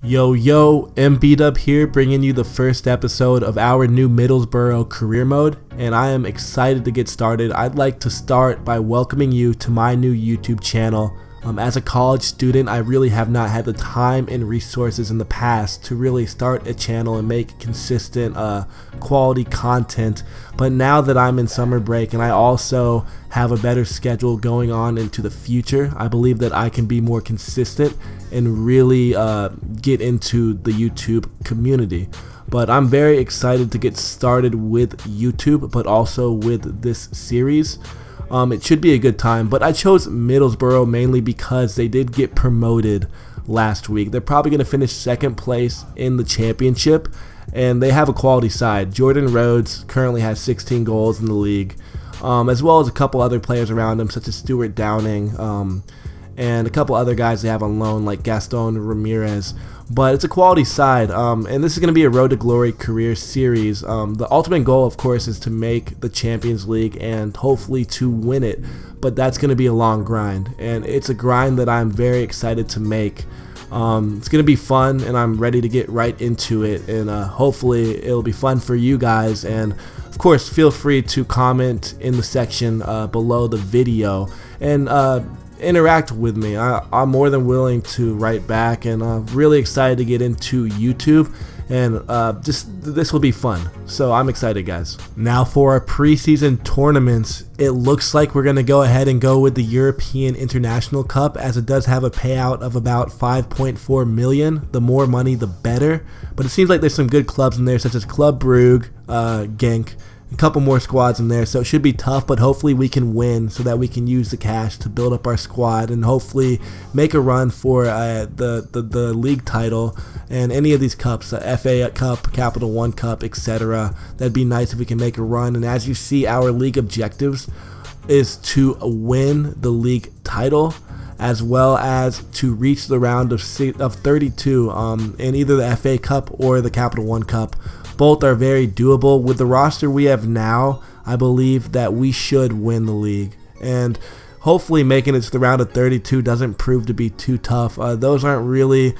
Yo, MbDub here, bringing you the first episode of our new Middlesbrough Career Mode, and I am excited to get started. I'd like to start by welcoming you to my new YouTube channel. As a college student, I really have not had the time and resources in the past to really start a channel and make consistent quality content, but now that I'm in summer break and I also have a better schedule going on into the future, I believe that I can be more consistent and really get into the YouTube community. But I'm very excited to get started with YouTube, but also with this series. It should be a good time, but I chose Middlesbrough mainly because they did get promoted last week. They're probably going to finish second place in the championship, and they have a quality side. Jordan Rhodes currently has 16 goals in the league, as well as a couple other players around him, such as Stewart Downing, and a couple other guys they have on loan like Gaston Ramirez. But it's a quality side, and this is going to be a Road to Glory career series. The ultimate goal, of course, is to make the Champions League and hopefully to win it, but that's going to be a long grind, and it's a grind that I'm very excited to make. It's going to be fun, and I'm ready to get right into it, and hopefully it'll be fun for you guys. And of course, feel free to comment in the section below the video and interact with me. I'm more than willing to write back, and I'm really excited to get into YouTube, and this will be fun, so I'm excited, guys. Now for our preseason tournaments, it looks like we're going to go ahead and go with the European International Cup, as it does have a payout of about 5.4 million. The more money the better, but it seems like there's some good clubs in there, such as Club Brugge, Genk, a couple more squads in there, so it should be tough, but hopefully we can win so that we can use the cash to build up our squad and hopefully make a run for the league title and any of these cups, FA Cup, Capital One Cup, etc. That'd be nice if we can make a run. And as you see, our league objectives is to win the league title, as well as to reach the round of 32 in either the FA Cup or the Capital One Cup. Both are very doable. With the roster we have now, I believe that we should win the league, and hopefully making it to the round of 32 doesn't prove to be too tough. Those aren't really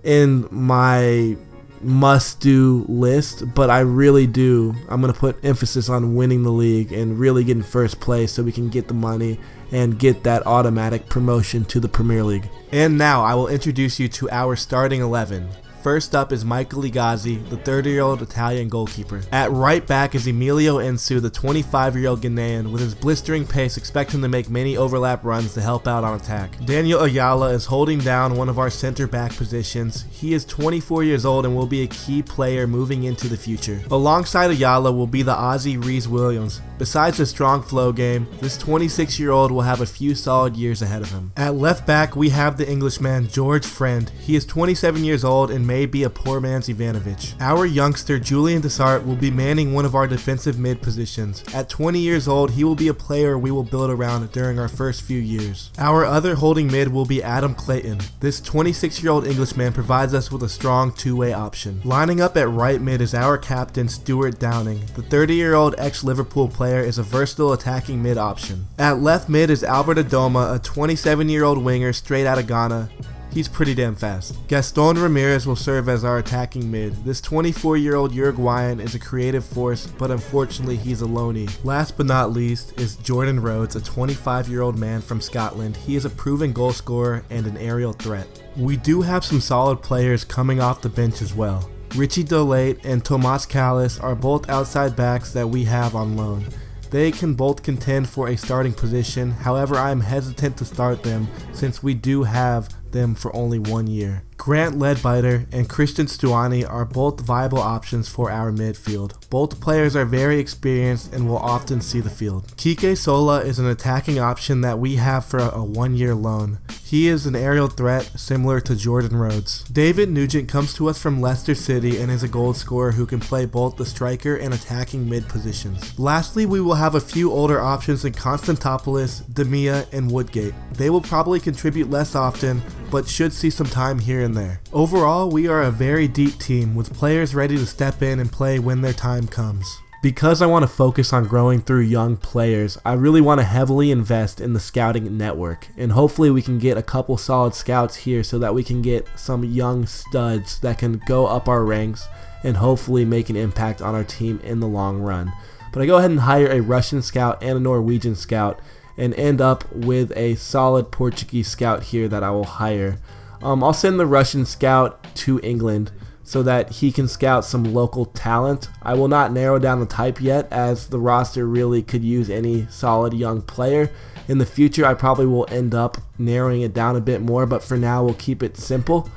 in my must-do list, but I'm going to put emphasis on winning the league and really getting first place so we can get the money and get that automatic promotion to the Premier League. And now I will introduce you to our starting 11. First up is Michael Agazzi, the 30-year-old Italian goalkeeper. At right back is Emilio Ensu, the 25-year-old Ghanaian. With his blistering pace, expect him to make many overlap runs to help out on attack. Daniel Ayala is holding down one of our center back positions. He is 24 years old and will be a key player moving into the future. Alongside Ayala will be the Aussie Rhys Williams. Besides a strong flow game, this 26-year-old will have a few solid years ahead of him. At left back, we have the Englishman George Friend. He is 27 years old and may be a poor man's Ivanovic. Our youngster Julian Desart will be manning one of our defensive mid positions. At 20 years old, he will be a player we will build around during our first few years. Our other holding mid will be Adam Clayton. This 26-year-old Englishman provides us with a strong two-way option. Lining up at right mid is our captain Stewart Downing. The 30-year-old ex-Liverpool player is a versatile attacking mid option. At left mid is Albert Adomah, a 27-year-old winger straight out of Ghana. He's pretty damn fast. Gaston Ramirez will serve as our attacking mid. This 24-year-old Uruguayan is a creative force, but unfortunately he's a loanee. Last but not least is Jordan Rhodes, a 25-year-old man from Scotland. He is a proven goal scorer and an aerial threat. We do have some solid players coming off the bench as well. Richie Dolate and Tomas Callis are both outside backs that we have on loan. They can both contend for a starting position, however I am hesitant to start them since we do have them for only 1 year. Grant Ledbetter and Christian Stuani are both viable options for our midfield. Both players are very experienced and will often see the field. Kike Sola is an attacking option that we have for a 1-year loan. He is an aerial threat similar to Jordan Rhodes. David Nugent comes to us from Leicester City and is a goal scorer who can play both the striker and attacking mid positions. Lastly, we will have a few older options in Konstantopoulos, Demia, and Woodgate. They will probably contribute less often, but should see some time here and there. Overall, we are a very deep team with players ready to step in and play when their time comes. Because I want to focus on growing through young players, I really want to heavily invest in the scouting network, and hopefully we can get a couple solid scouts here so that we can get some young studs that can go up our ranks and hopefully make an impact on our team in the long run. But I go ahead and hire a Russian scout and a Norwegian scout and end up with a solid Portuguese scout here that I will hire. I'll send the Russian scout to England so that he can scout some local talent. I will not narrow down the type yet, as the roster really could use any solid young player. In the future, I probably will end up narrowing it down a bit more, but for now we'll keep it simple.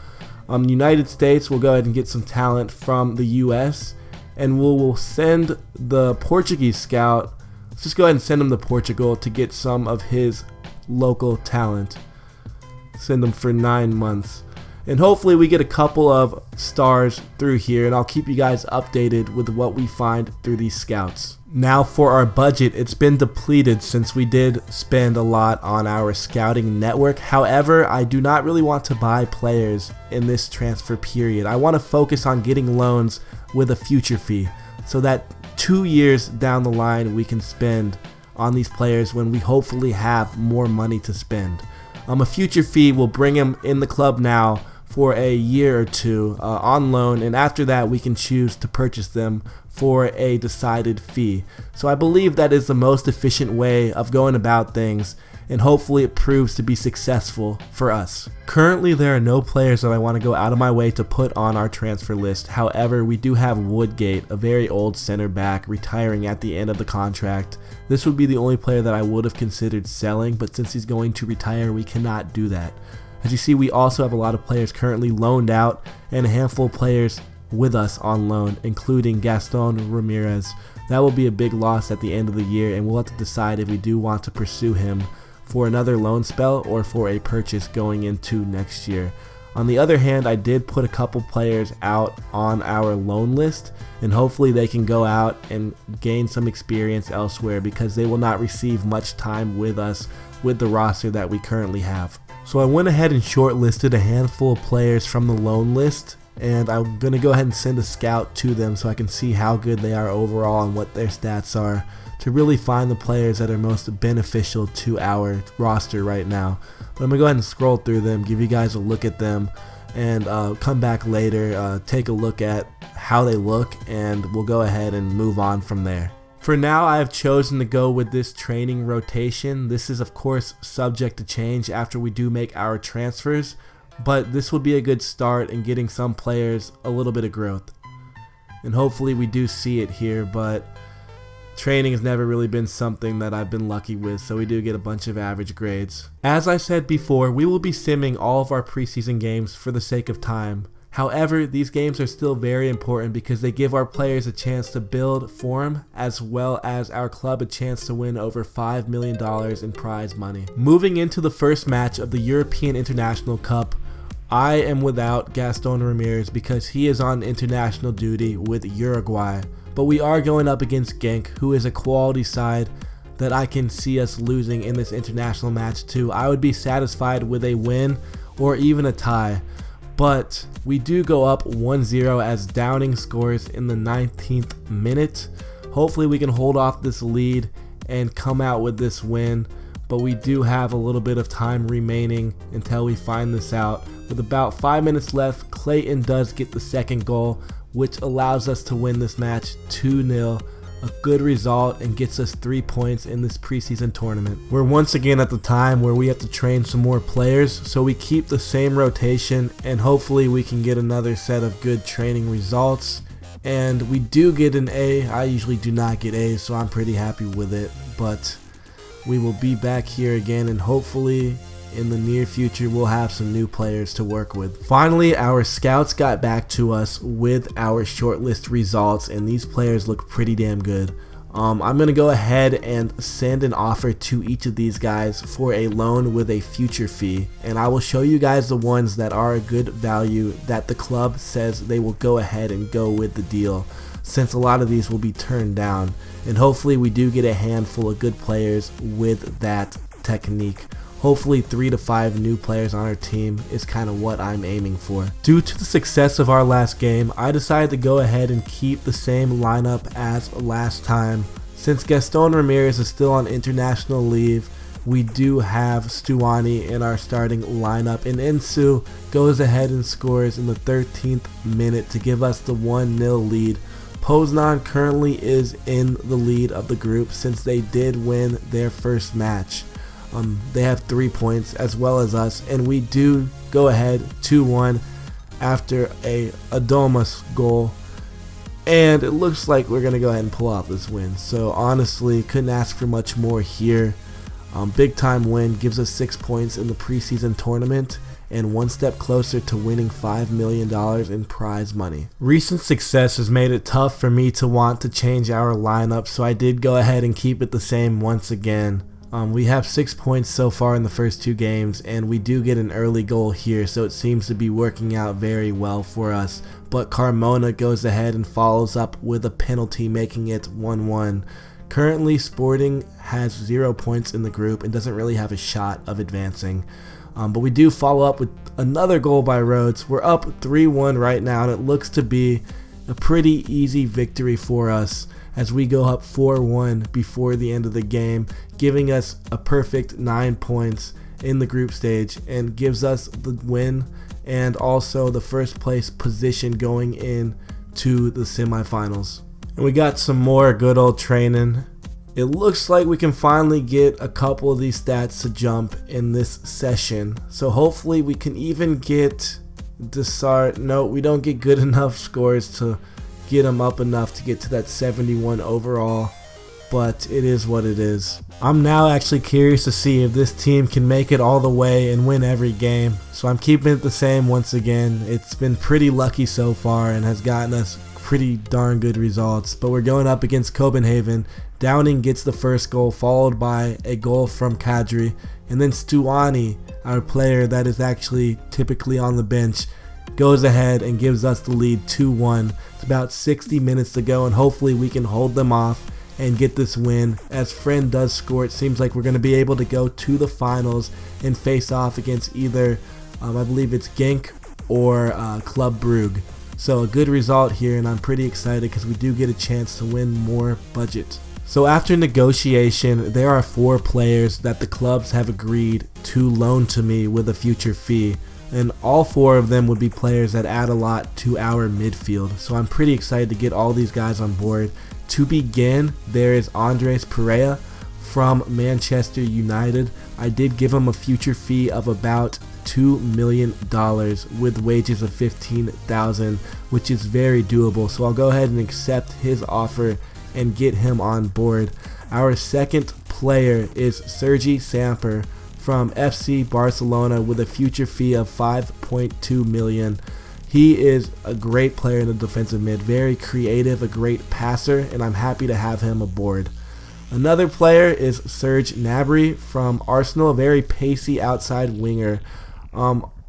United States, we'll go ahead and get some talent from the US, and we'll send the Portuguese scout. Let's just go ahead and send him to Portugal to get some of his local talent. Send him for 9 months. And hopefully we get a couple of stars through here, and I'll keep you guys updated with what we find through these scouts. Now for our budget, it's been depleted since we did spend a lot on our scouting network. However, I do not really want to buy players in this transfer period. I want to focus on getting loans with a future fee so that 2 years down the line we can spend on these players when we hopefully have more money to spend. A future fee will bring him in the club now for a year or two on loan, and after that we can choose to purchase them for a decided fee. So I believe that is the most efficient way of going about things, and hopefully it proves to be successful for us. Currently there are no players that I want to go out of my way to put on our transfer list. However, we do have Woodgate, a very old center back, retiring at the end of the contract. This would be the only player that I would have considered selling, but since he's going to retire, we cannot do that. As you see, we also have a lot of players currently loaned out and a handful of players with us on loan, including Gaston Ramirez. That will be a big loss at the end of the year, and we'll have to decide if we do want to pursue him for another loan spell or for a purchase going into next year. On the other hand, I did put a couple players out on our loan list, and hopefully they can go out and gain some experience elsewhere because they will not receive much time with us with the roster that we currently have. So I went ahead and shortlisted a handful of players from the loan list, and I'm going to go ahead and send a scout to them so I can see how good they are overall and what their stats are, to really find the players that are most beneficial to our roster right now. But I'm going to go ahead and scroll through them, give you guys a look at them, and come back later, take a look at how they look, and we'll go ahead and move on from there. For now, I have chosen to go with this training rotation. This is of course subject to change after we do make our transfers, but this will be a good start in getting some players a little bit of growth. And hopefully we do see it here, but training has never really been something that I've been lucky with, so we do get a bunch of average grades. As I said before, we will be simming all of our preseason games for the sake of time. However, these games are still very important because they give our players a chance to build form, as well as our club a chance to win over $5 million in prize money. Moving into the first match of the European International Cup, I am without Gaston Ramirez because he is on international duty with Uruguay. But we are going up against Genk, who is a quality side that I can see us losing in this international match too. I would be satisfied with a win or even a tie. But we do go up 1-0 as Downing scores in the 19th minute. Hopefully we can hold off this lead and come out with this win. But we do have a little bit of time remaining until we find this out. With about 5 minutes left, Clayton does get the second goal, which allows us to win this match 2-0. A good result and gets us 3 points in this preseason tournament. We're once again at the time where we have to train some more players, so we keep the same rotation and hopefully we can get another set of good training results. And we do get an A. I usually do not get A's, so I'm pretty happy with it, but we will be back here again, and hopefully in the near future we'll have some new players to work with. Finally, our scouts got back to us with our shortlist results, and these players look pretty damn good. I'm going to go ahead and send an offer to each of these guys for a loan with a future fee, and I will show you guys the ones that are a good value that the club says they will go ahead and go with the deal, since a lot of these will be turned down, and hopefully we do get a handful of good players with that technique. hopefully 3 to 5 new players on our team is kind of what I'm aiming for. Due to the success of our last game, I decided to go ahead and keep the same lineup as last time. Since Gaston Ramirez is still on international leave, we do have Stuani in our starting lineup, and Ensu goes ahead and scores in the 13th minute to give us the 1-0 lead. Poznan currently is in the lead of the group since they did win their first match. They have 3 points as well as us, and we do go ahead 2-1 after a Adomah goal, and it looks like we're going to go ahead and pull out this win. So honestly, couldn't ask for much more here. Big time win, gives us 6 points in the preseason tournament and 1 step closer to winning $5 million in prize money. Recent success has made it tough for me to want to change our lineup, so I did go ahead and keep it the same once again. We have 6 points so far in the first 2 games, and we do get an early goal here, so it seems to be working out very well for us. But Carmona goes ahead and follows up with a penalty, making it 1-1. Currently, Sporting has 0 points in the group and doesn't really have a shot of advancing. But we do follow up with another goal by Rhodes. We're up 3-1 right now, and it looks to be a pretty easy victory for us as we go up 4-1 before the end of the game, giving us a perfect 9 points in the group stage and gives us the win and also the first place position going into the semifinals. And we got some more good old training. It looks like we can finally get a couple of these stats to jump in this session. So hopefully we can even get Desart. No, we don't get good enough scores to get him up enough to get to that 71 overall. But it is what it is. I'm now actually curious to see if this team can make it all the way and win every game. So I'm keeping it the same once again. It's been pretty lucky so far and has gotten us pretty darn good results. But we're going up against Copenhagen. Downing gets the first goal, followed by a goal from Kadri, and then Stuani, our player that is actually typically on the bench, goes ahead and gives us the lead 2-1. It's about 60 minutes to go, and hopefully we can hold them off and get this win. As Friend does score, it seems like we're going to be able to go to the finals and face off against either, I believe it's Genk or Club Brugge. So a good result here, and I'm pretty excited because we do get a chance to win more budget. So after negotiation, there are 4 players that the clubs have agreed to loan to me with a future fee, and all 4 of them would be players that add a lot to our midfield. So I'm pretty excited to get all these guys on board. To begin, there is Andreas Pereira from Manchester United. I did give him a future fee of about $2 million with wages of $15,000, which is very doable. So I'll go ahead and accept his offer and get him on board. Our second player is Sergi Samper from FC Barcelona with a future fee of $5.2 million. He is a great player in the defensive mid, very creative, a great passer, and I'm happy to have him aboard. Another player is Serge Gnabry from Arsenal, a very pacey outside winger.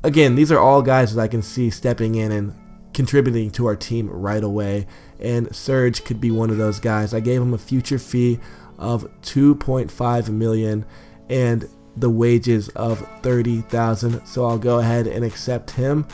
Again, these are all guys that I can see stepping in and contributing to our team right away, and Serge could be one of those guys. I gave him a future fee of $2.5 million and the wages of $30,000, so I'll go ahead and accept him.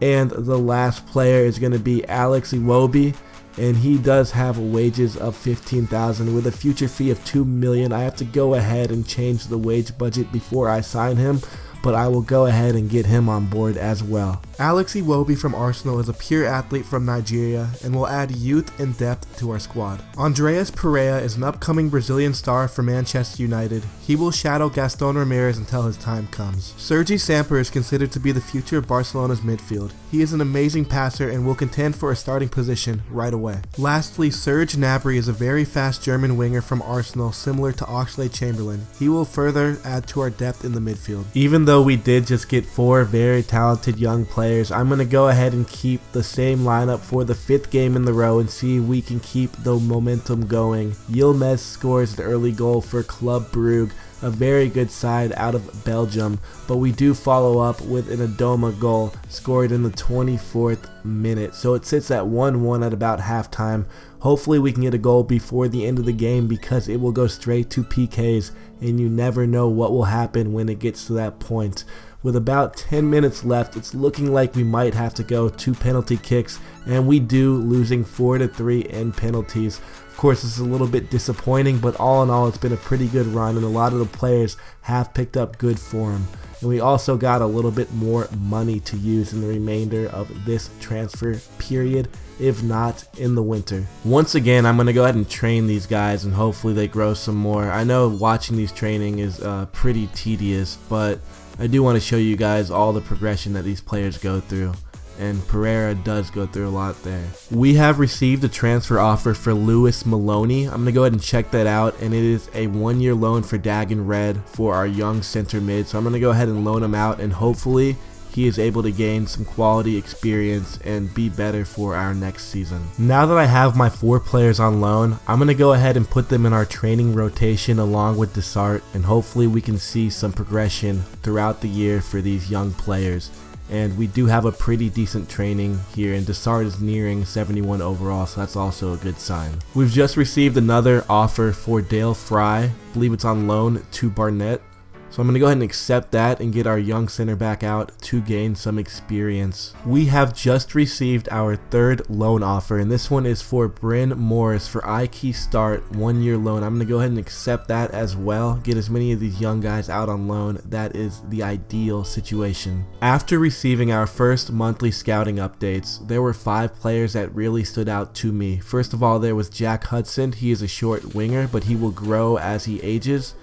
And the last player is going to be Alex Iwobi, and he does have wages of $15,000 with a future fee of $2 million. I have to go ahead and change the wage budget before I sign him, but I will go ahead and get him on board as well. Alex Iwobi from Arsenal is a pure athlete from Nigeria and will add youth and depth to our squad. Andreas Pereira is an upcoming Brazilian star for Manchester United. He will shadow Gaston Ramirez until his time comes. Sergi Samper is considered to be the future of Barcelona's midfield. He is an amazing passer and will contend for a starting position right away. Lastly, Serge Gnabry is a very fast German winger from Arsenal, similar to Oxlade-Chamberlain. He will further add to our depth in the midfield. Even though we did just get 4 very talented young players, I'm going to go ahead and keep the same lineup for the 5th game in the row and see if we can keep the momentum going. Yilmaz scores the early goal for Club Brugge. a very good side out of Belgium, but we do follow up with an Adomah goal scored in the 24th minute. So it sits at 1-1 at about halftime. Hopefully we can get a goal before the end of the game because it will go straight to PKs and you never know what will happen when it gets to that point. With about 10 minutes left, it's looking like we might have to go to penalty kicks, and we do, losing 4-3 in penalties. Of course, this is a little bit disappointing, but all in all, it's been a pretty good run, and a lot of the players have picked up good form. And we also got a little bit more money to use in the remainder of this transfer period, if not in the winter. Once again, I'm going to go ahead and train these guys, and hopefully they grow some more. I know watching these training is pretty tedious, but I do want to show you guys all the progression that these players go through, and Pereira does go through a lot there. We have received a transfer offer for Lewis Maloney. I'm going to go ahead and check that out, and it is a 1-year loan for Dagon Red for our young center mid. So I'm going to go ahead and loan him out, and hopefully he is able to gain some quality experience and be better for our next season. Now that I have my 4 players on loan, I'm going to go ahead and put them in our training rotation along with Desart, and hopefully we can see some progression throughout the year for these young players. And we do have a pretty decent training here, and Desart is nearing 71 overall, so that's also a good sign. We've just received another offer for Dale Fry. I believe it's on loan to Barnet. So I'm going to go ahead and accept that and get our young center back out to gain some experience. We have just received our 3rd loan offer, and this one is for Bryn Morris for IKey Start, 1-year loan. I'm going to go ahead and accept that as well. Get as many of these young guys out on loan. That is the ideal situation. After receiving our first monthly scouting updates, there were 5 players that really stood out to me. First of all, there was Jack Hudson. He is a short winger, but he will grow as he ages.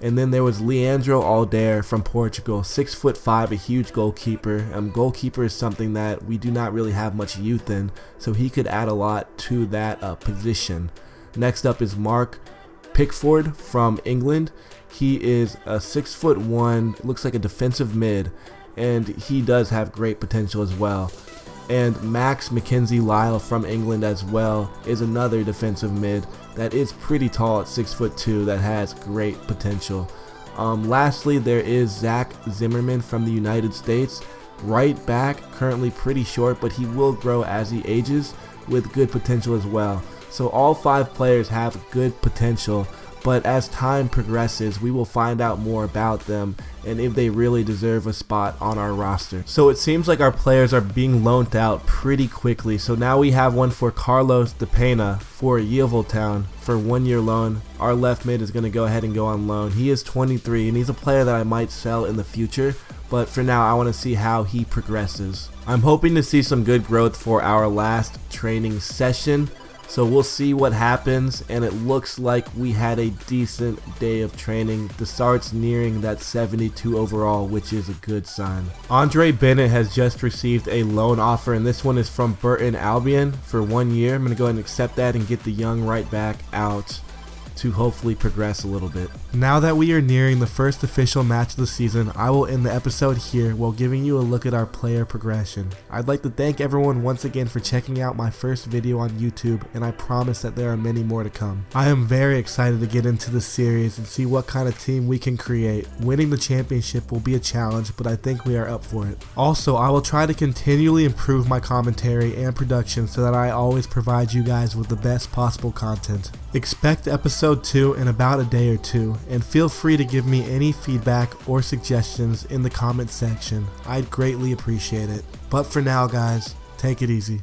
And then there was Leandro Alder from Portugal, 6'5", a huge goalkeeper. Goalkeeper is something that we do not really have much youth in, so he could add a lot to that position. Next up is Mark Pickford from England. He is a 6'1", looks like a defensive mid, and he does have great potential as well. And Max Mackenzie-Lyle from England as well is another defensive mid that is pretty tall at 6'2", that has great potential. Lastly, there is Zach Zimmerman from the United States, right back, currently pretty short, but he will grow as he ages with good potential as well. So all 5 players have good potential, but as time progresses, we will find out more about them and if they really deserve a spot on our roster. So it seems like our players are being loaned out pretty quickly. So now we have one for Carlos De Pena for Yeovil Town for 1-year loan. Our left mid is going to go ahead and go on loan. He is 23 and he's a player that I might sell in the future, but for now I want to see how he progresses. I'm hoping to see some good growth for our last training session. So we'll see what happens, and it looks like we had a decent day of training. Desart's nearing that 72 overall, which is a good sign. Andre Bennett has just received a loan offer, and this one is from Burton Albion for 1 year. I'm going to go ahead and accept that and get the young right back out to hopefully progress a little bit. Now that we are nearing the first official match of the season, I will end the episode here while giving you a look at our player progression. I'd like to thank everyone once again for checking out my first video on YouTube, and I promise that there are many more to come. I am very excited to get into the series and see what kind of team we can create. Winning the championship will be a challenge, but I think we are up for it. Also, I will try to continually improve my commentary and production so that I always provide you guys with the best possible content. Expect episode 2 in about a day or 2, and feel free to give me any feedback or suggestions in the comment section. I'd greatly appreciate it. But for now guys, take it easy.